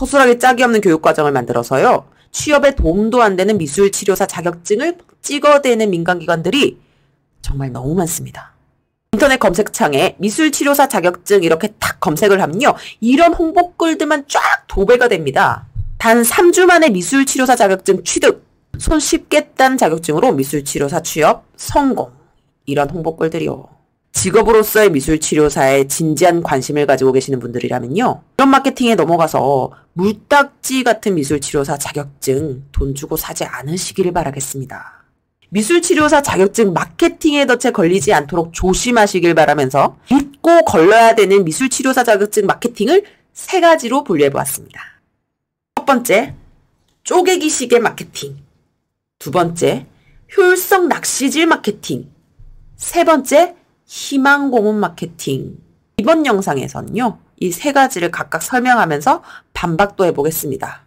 허술하게 짝이 없는 교육과정을 만들어서요. 취업에 도움도 안 되는 미술치료사 자격증을 찍어대는 민간기관들이 정말 너무 많습니다. 인터넷 검색창에 미술치료사 자격증 이렇게 탁 검색을 하면요. 이런 홍보글들만 쫙 도배가 됩니다. 단 3주 만에 미술치료사 자격증 취득, 손쉽게 딴 자격증으로 미술치료사 취업 성공. 이런 홍보글들이요. 직업으로서의 미술치료사에 진지한 관심을 가지고 계시는 분들이라면요. 이런 마케팅에 넘어가서 물딱지 같은 미술치료사 자격증 돈 주고 사지 않으시기를 바라겠습니다. 미술치료사 자격증 마케팅에 덫에 걸리지 않도록 조심하시길 바라면서 믿고 걸러야 되는 미술치료사 자격증 마케팅을 3가지로 분류해보았습니다. 첫 번째, 쪼개기식의 마케팅. 두 번째, 효율성 낚시질 마케팅. 세 번째, 희망 고문 마케팅. 이번 영상에서는요, 이 3가지를 각각 설명하면서 반박도 해보겠습니다.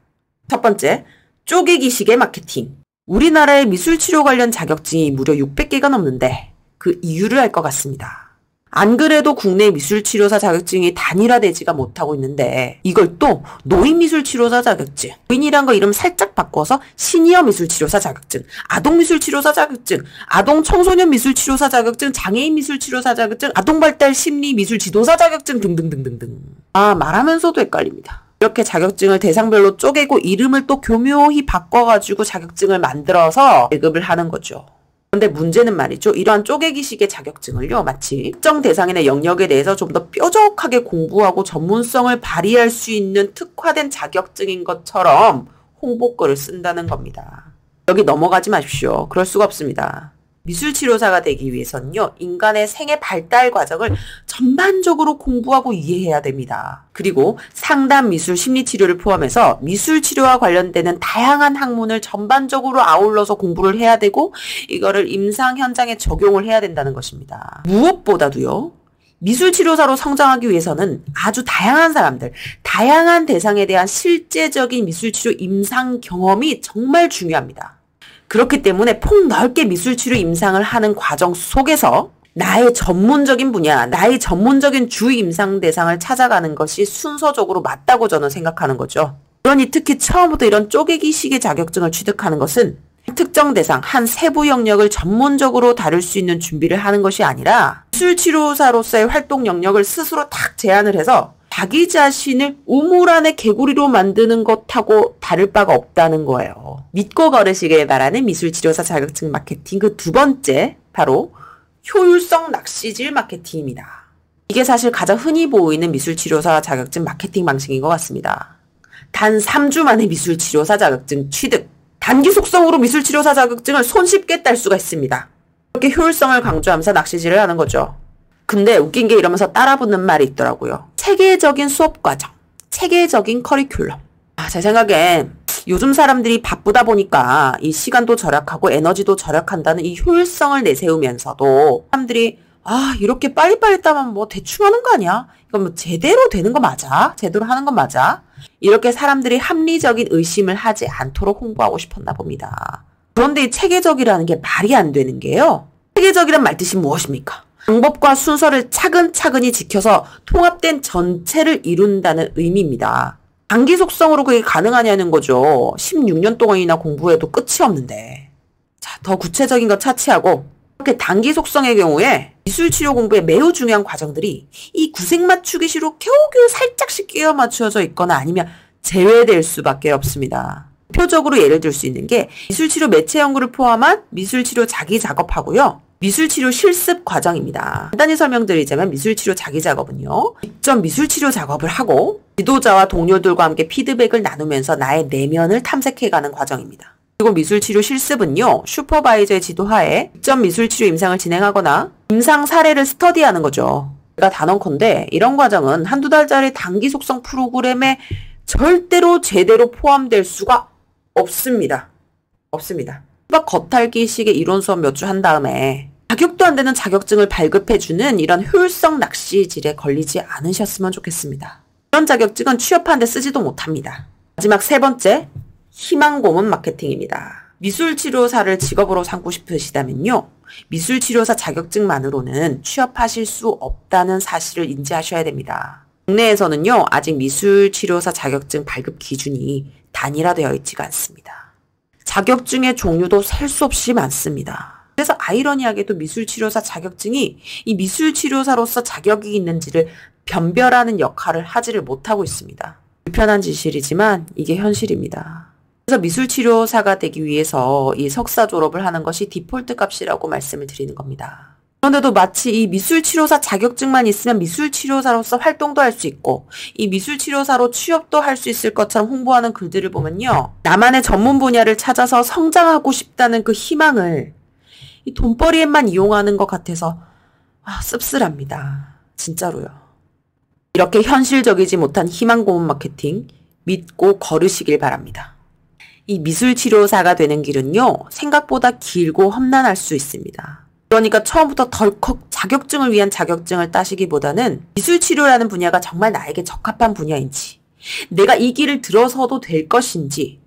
첫 번째, 쪼개기식의 마케팅. 우리나라의 미술치료 관련 자격증이 무려 600개가 넘는데 그 이유를 알 것 같습니다. 안 그래도 국내 미술치료사 자격증이 단일화되지가 못하고 있는데 이걸 또 노인미술치료사 자격증, 노인이란 거 이름 살짝 바꿔서 시니어 미술치료사 자격증, 아동미술치료사 자격증, 아동청소년 미술치료사 자격증, 장애인 미술치료사 자격증, 아동발달 심리 미술지도사 자격증 등등등등등. 말하면서도 헷갈립니다. 이렇게 자격증을 대상별로 쪼개고 이름을 또 교묘히 바꿔가지고 자격증을 만들어서 발급을 하는 거죠. 그런데 문제는 말이죠. 이러한 쪼개기식의 자격증을요. 마치 특정 대상인의 영역에 대해서 좀 더 뾰족하게 공부하고 전문성을 발휘할 수 있는 특화된 자격증인 것처럼 홍보글을 쓴다는 겁니다. 여기 넘어가지 마십시오. 그럴 수가 없습니다. 미술치료사가 되기 위해서는요. 인간의 생애 발달 과정을 전반적으로 공부하고 이해해야 됩니다. 그리고 상담, 미술, 심리치료를 포함해서 미술치료와 관련되는 다양한 학문을 전반적으로 아울러서 공부를 해야 되고 이거를 임상 현장에 적용을 해야 된다는 것입니다. 무엇보다도요. 미술치료사로 성장하기 위해서는 아주 다양한 사람들, 다양한 대상에 대한 실제적인 미술치료 임상 경험이 정말 중요합니다. 그렇기 때문에 폭넓게 미술치료 임상을 하는 과정 속에서 나의 전문적인 분야, 나의 전문적인 주 임상 대상을 찾아가는 것이 순서적으로 맞다고 저는 생각하는 거죠. 그러니 특히 처음부터 이런 쪼개기식의 자격증을 취득하는 것은 특정 대상, 한 세부 영역을 전문적으로 다룰 수 있는 준비를 하는 것이 아니라 미술치료사로서의 활동 영역을 스스로 탁 제한을 해서 자기 자신을 우물 안의 개구리로 만드는 것하고 다를 바가 없다는 거예요. 믿고 걸으시길 바라는 미술치료사 자격증 마케팅 그 두 번째, 바로 효율성 낚시질 마케팅입니다. 이게 사실 가장 흔히 보이는 미술치료사 자격증 마케팅 방식인 것 같습니다. 단 3주 만에 미술치료사 자격증 취득, 단기 속성으로 미술치료사 자격증을 손쉽게 딸 수가 있습니다. 이렇게 효율성을 강조하면서 낚시질을 하는 거죠. 근데 웃긴 게 이러면서 따라붙는 말이 있더라고요. 체계적인 수업 과정, 체계적인 커리큘럼. 제 생각엔 요즘 사람들이 바쁘다 보니까 이 시간도 절약하고 에너지도 절약한다는 이 효율성을 내세우면서도 사람들이 이렇게 빨리빨리 따면 뭐 대충 하는 거 아니야? 이건 뭐 제대로 되는 거 맞아? 제대로 하는 거 맞아? 이렇게 사람들이 합리적인 의심을 하지 않도록 홍보하고 싶었나 봅니다. 그런데 이 체계적이라는 게 말이 안 되는 게요. 체계적이란 말뜻이 무엇입니까? 방법과 순서를 차근차근히 지켜서 통합된 전체를 이룬다는 의미입니다. 단기 속성으로 그게 가능하냐는 거죠. 16년 동안이나 공부해도 끝이 없는데. 더 구체적인 거 차치하고 이렇게 단기 속성의 경우에 미술치료 공부에 매우 중요한 과정들이 이 구색 맞추기식으로 겨우겨우 살짝씩 끼워 맞추어져 있거나 아니면 제외될 수밖에 없습니다. 대표적으로 예를 들 수 있는 게 미술치료 매체 연구를 포함한 미술치료 자기 작업하고요. 미술치료 실습 과정입니다. 간단히 설명드리자면 미술치료 자기 작업은요. 직접 미술치료 작업을 하고 지도자와 동료들과 함께 피드백을 나누면서 나의 내면을 탐색해가는 과정입니다. 그리고 미술치료 실습은요. 슈퍼바이저의 지도하에 직접 미술치료 임상을 진행하거나 임상 사례를 스터디하는 거죠. 제가 단언컨대 이런 과정은 한두 달짜리 단기 속성 프로그램에 절대로 제대로 포함될 수가 없습니다. 없습니다. 겉핥기식의 이론 수업 몇 주 한 다음에 자격도 안 되는 자격증을 발급해주는 이런 효율성 낚시질에 걸리지 않으셨으면 좋겠습니다. 이런 자격증은 취업하는데 쓰지도 못합니다. 마지막 3번째, 희망 고문 마케팅입니다. 미술치료사를 직업으로 삼고 싶으시다면요. 미술치료사 자격증만으로는 취업하실 수 없다는 사실을 인지하셔야 됩니다. 국내에서는요, 아직 미술치료사 자격증 발급 기준이 단일화되어 있지가 않습니다. 자격증의 종류도 셀 수 없이 많습니다. 그래서 아이러니하게도 미술치료사 자격증이 이 미술치료사로서 자격이 있는지를 변별하는 역할을 하지를 못하고 있습니다. 불편한 진실이지만 이게 현실입니다. 그래서 미술치료사가 되기 위해서 이 석사 졸업을 하는 것이 디폴트 값이라고 말씀을 드리는 겁니다. 그런데도 마치 이 미술치료사 자격증만 있으면 미술치료사로서 활동도 할 수 있고 이 미술치료사로 취업도 할 수 있을 것처럼 홍보하는 글들을 보면요. 나만의 전문 분야를 찾아서 성장하고 싶다는 그 희망을 이 돈벌이에만 이용하는 것 같아서 씁쓸합니다. 진짜로요. 이렇게 현실적이지 못한 희망 고문 마케팅 믿고 걸으시길 바랍니다. 이 미술치료사가 되는 길은요. 생각보다 길고 험난할 수 있습니다. 그러니까 처음부터 덜컥 자격증을 위한 자격증을 따시기보다는 미술치료라는 분야가 정말 나에게 적합한 분야인지, 내가 이 길을 들어서도 될 것인지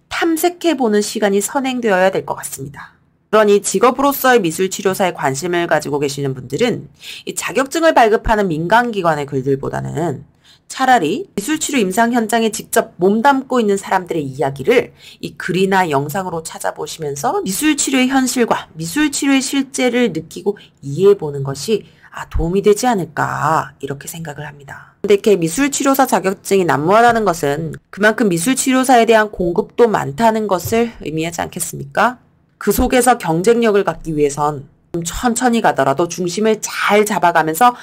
탐색해보는 시간이 선행되어야 될 것 같습니다. 그러니 직업으로서의 미술치료사에 관심을 가지고 계시는 분들은 이 자격증을 발급하는 민간기관의 글들보다는 차라리 미술치료 임상 현장에 직접 몸담고 있는 사람들의 이야기를 이 글이나 영상으로 찾아보시면서 미술치료의 현실과 미술치료의 실제를 느끼고 이해해보는 것이 도움이 되지 않을까 이렇게 생각을 합니다. 근데 이렇게 미술치료사 자격증이 난무하다는 것은 그만큼 미술치료사에 대한 공급도 많다는 것을 의미하지 않겠습니까? 그 속에서 경쟁력을 갖기 위해선 좀 천천히 가더라도 중심을 잘 잡아가면서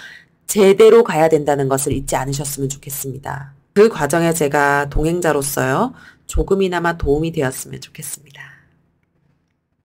제대로 가야 된다는 것을 잊지 않으셨으면 좋겠습니다. 그 과정에 제가 동행자로서요, 조금이나마 도움이 되었으면 좋겠습니다.